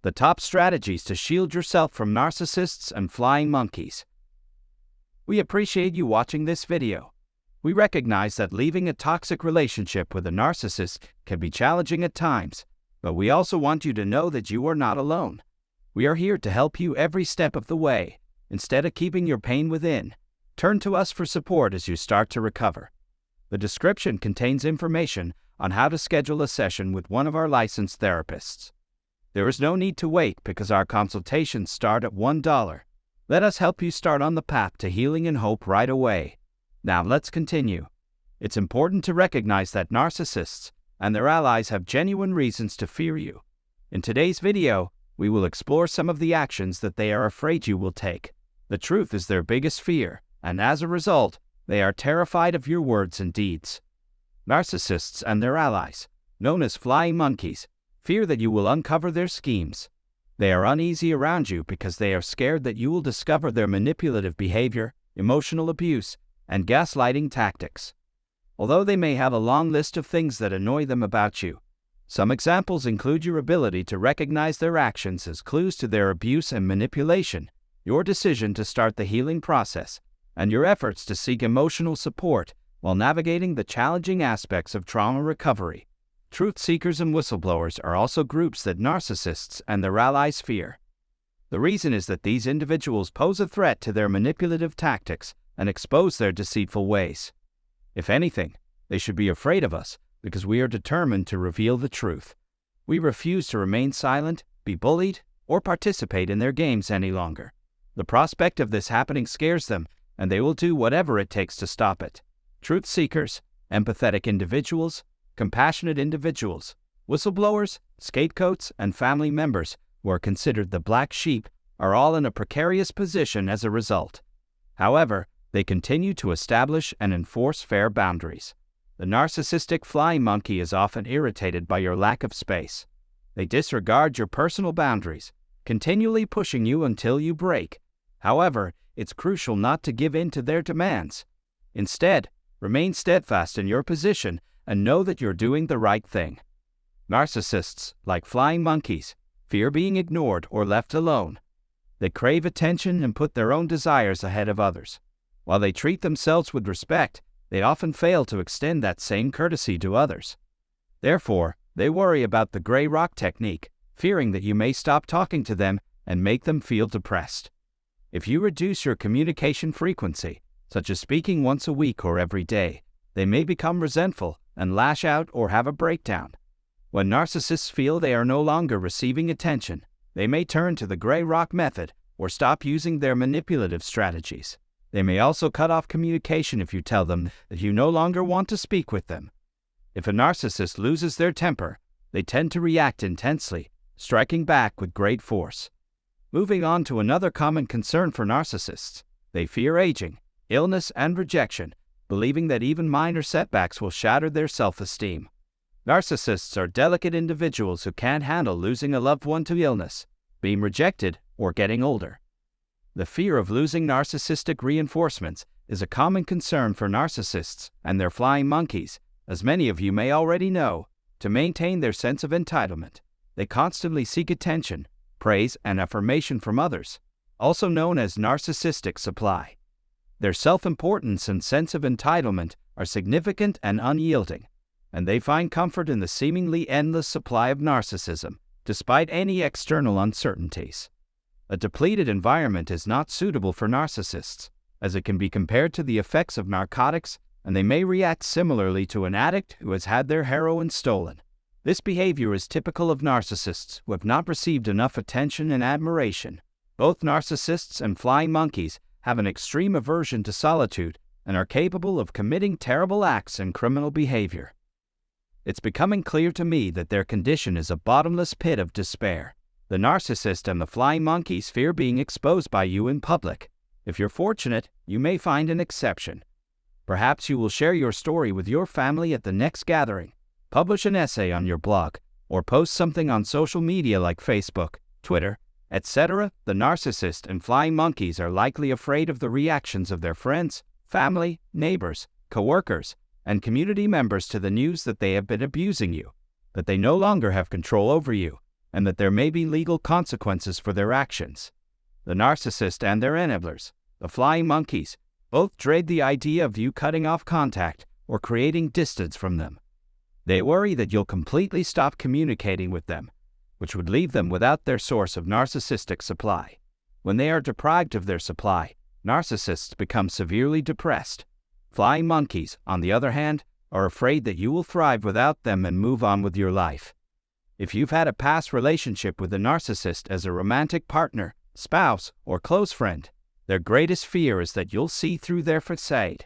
The top strategies to shield yourself from narcissists and flying monkeys. We appreciate you watching this video. We recognize that leaving a toxic relationship with a narcissist can be challenging at times, but we also want you to know that you are not alone. We are here to help you every step of the way. Instead of keeping your pain within, turn to us for support as you start to recover. The description contains information on how to schedule a session with one of our licensed therapists. There is no need to wait because our consultations start at $1. Let us help you start on the path to healing and hope right away. Now let's continue. It's important to recognize that narcissists and their allies have genuine reasons to fear you. In today's video, we will explore some of the actions that they are afraid you will take. The truth is their biggest fear, and as a result, they are terrified of your words and deeds. Narcissists and their allies, known as flying monkeys, fear that you will uncover their schemes. They are uneasy around you because they are scared that you will discover their manipulative behavior, emotional abuse, and gaslighting tactics. Although they may have a long list of things that annoy them about you, some examples include your ability to recognize their actions as clues to their abuse and manipulation, your decision to start the healing process, and your efforts to seek emotional support while navigating the challenging aspects of trauma recovery. Truth seekers and whistleblowers are also groups that narcissists and their allies fear. The reason is that these individuals pose a threat to their manipulative tactics and expose their deceitful ways. If anything, they should be afraid of us because we are determined to reveal the truth. We refuse to remain silent, be bullied, or participate in their games any longer. The prospect of this happening scares them, and they will do whatever it takes to stop it. Truth seekers, empathetic individuals, compassionate individuals, whistleblowers, scapegoats, and family members who are considered the black sheep are all in a precarious position as a result. However, they continue to establish and enforce fair boundaries. The narcissistic flying monkey is often irritated by your lack of space. They disregard your personal boundaries, continually pushing you until you break. However, it's crucial not to give in to their demands. Instead, remain steadfast in your position and know that you're doing the right thing. Narcissists, like flying monkeys, fear being ignored or left alone. They crave attention and put their own desires ahead of others. While they treat themselves with respect, they often fail to extend that same courtesy to others. Therefore, they worry about the gray rock technique, fearing that you may stop talking to them and make them feel depressed. If you reduce your communication frequency, such as speaking once a week or every day, they may become resentful and lash out or have a breakdown. When narcissists feel they are no longer receiving attention, they may turn to the gray rock method or stop using their manipulative strategies. They may also cut off communication if you tell them that you no longer want to speak with them. If a narcissist loses their temper, they tend to react intensely, striking back with great force. Moving on to another common concern for narcissists, they fear aging, illness, and rejection, believing that even minor setbacks will shatter their self-esteem. Narcissists are delicate individuals who can't handle losing a loved one to illness, being rejected, or getting older. The fear of losing narcissistic reinforcements is a common concern for narcissists and their flying monkeys, as many of you may already know. To maintain their sense of entitlement, they constantly seek attention, praise, and affirmation from others, also known as narcissistic supply. Their self-importance and sense of entitlement are significant and unyielding, and they find comfort in the seemingly endless supply of narcissism, despite any external uncertainties. A depleted environment is not suitable for narcissists, as it can be compared to the effects of narcotics, and they may react similarly to an addict who has had their heroin stolen. This behavior is typical of narcissists who have not received enough attention and admiration. Both narcissists and flying monkeys have an extreme aversion to solitude and are capable of committing terrible acts and criminal behavior. It's becoming clear to me that their condition is a bottomless pit of despair. The narcissist and the flying monkeys fear being exposed by you in public. If you're fortunate, you may find an exception. Perhaps you will share your story with your family at the next gathering, publish an essay on your blog, or post something on social media like Facebook, Twitter, etc. The narcissist and flying monkeys are likely afraid of the reactions of their friends, family, neighbors, coworkers, and community members to the news that they have been abusing you, that they no longer have control over you, and that there may be legal consequences for their actions. The narcissist and their enablers, the flying monkeys, both dread the idea of you cutting off contact or creating distance from them. They worry that you'll completely stop communicating with them, which would leave them without their source of narcissistic supply. When they are deprived of their supply, narcissists become severely depressed. Flying monkeys, on the other hand, are afraid that you will thrive without them and move on with your life. If you've had a past relationship with a narcissist as a romantic partner, spouse, or close friend, their greatest fear is that you'll see through their facade.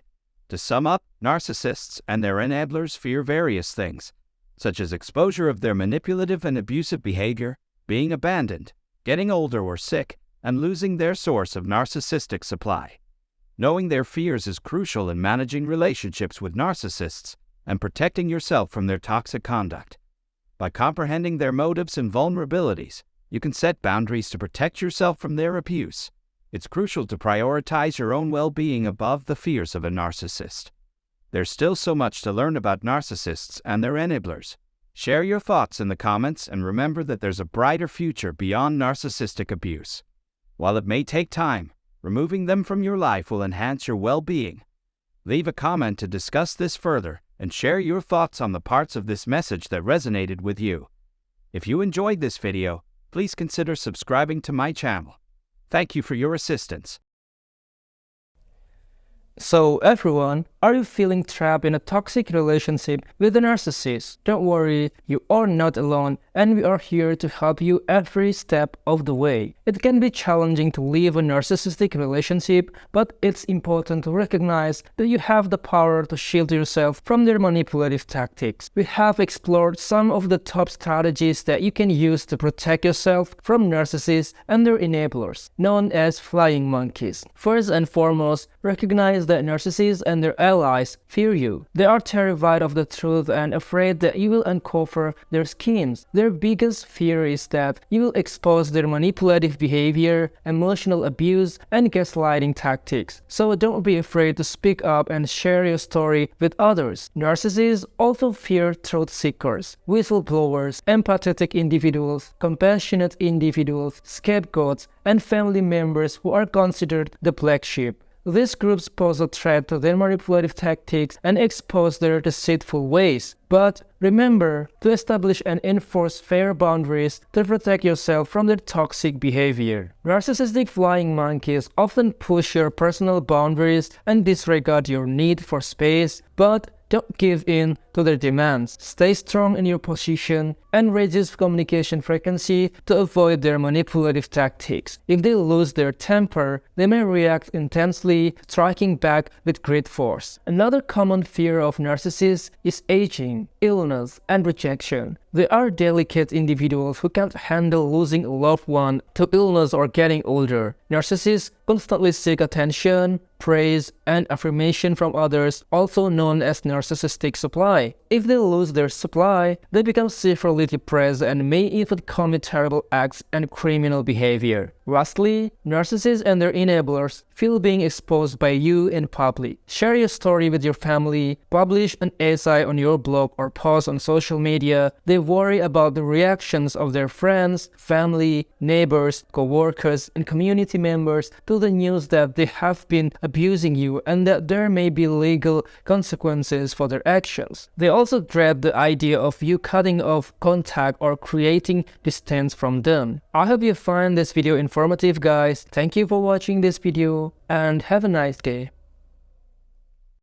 To sum up, narcissists and their enablers fear various things, such as exposure of their manipulative and abusive behavior, being abandoned, getting older or sick, and losing their source of narcissistic supply. Knowing their fears is crucial in managing relationships with narcissists and protecting yourself from their toxic conduct. By comprehending their motives and vulnerabilities, you can set boundaries to protect yourself from their abuse. It's crucial to prioritize your own well-being above the fears of a narcissist. There's still so much to learn about narcissists and their enablers. Share your thoughts in the comments and remember that there's a brighter future beyond narcissistic abuse. While it may take time, removing them from your life will enhance your well-being. Leave a comment to discuss this further and share your thoughts on the parts of this message that resonated with you. If you enjoyed this video, please consider subscribing to my channel. Thank you for your assistance. So everyone, are you feeling trapped in a toxic relationship with a narcissist? Don't worry, you are not alone, and we are here to help you every step of the way. It can be challenging to leave a narcissistic relationship, but it's important to recognize that you have the power to shield yourself from their manipulative tactics. We have explored some of the top strategies that you can use to protect yourself from narcissists and their enablers, known as flying monkeys. First and foremost, recognize that narcissists and their allies fear you. They are terrified of the truth and afraid that you will uncover their schemes. Their biggest fear is that you will expose their manipulative behavior, emotional abuse, and gaslighting tactics. So don't be afraid to speak up and share your story with others. Narcissists also fear truth seekers, whistleblowers, empathetic individuals, compassionate individuals, scapegoats, and family members who are considered the black sheep. These groups pose a threat to their manipulative tactics and expose their deceitful ways. But remember to establish and enforce fair boundaries to protect yourself from their toxic behavior. Narcissistic flying monkeys often push your personal boundaries and disregard your need for space, but don't give in to their demands. Stay strong in your position and reduce communication frequency to avoid their manipulative tactics. If they lose their temper, they may react intensely, striking back with great force. Another common fear of narcissists is aging, illness, and rejection. They are delicate individuals who can't handle losing a loved one to illness or getting older. Narcissists constantly seek attention, praise, and affirmation from others, also known as narcissistic supply. If they lose their supply, they become severely depressed and may even commit terrible acts and criminal behavior. Lastly, narcissists and their enablers feel being exposed by you in public. Share your story with your family, publish an essay on your blog or post on social media. They worry about the reactions of their friends, family, neighbors, co-workers, and community members to the news that they have been abusing you and that there may be legal consequences for their actions. They also dread the idea of you cutting off contact or creating distance from them. I hope you find this video informative, guys. Thank you for watching this video and have a nice day.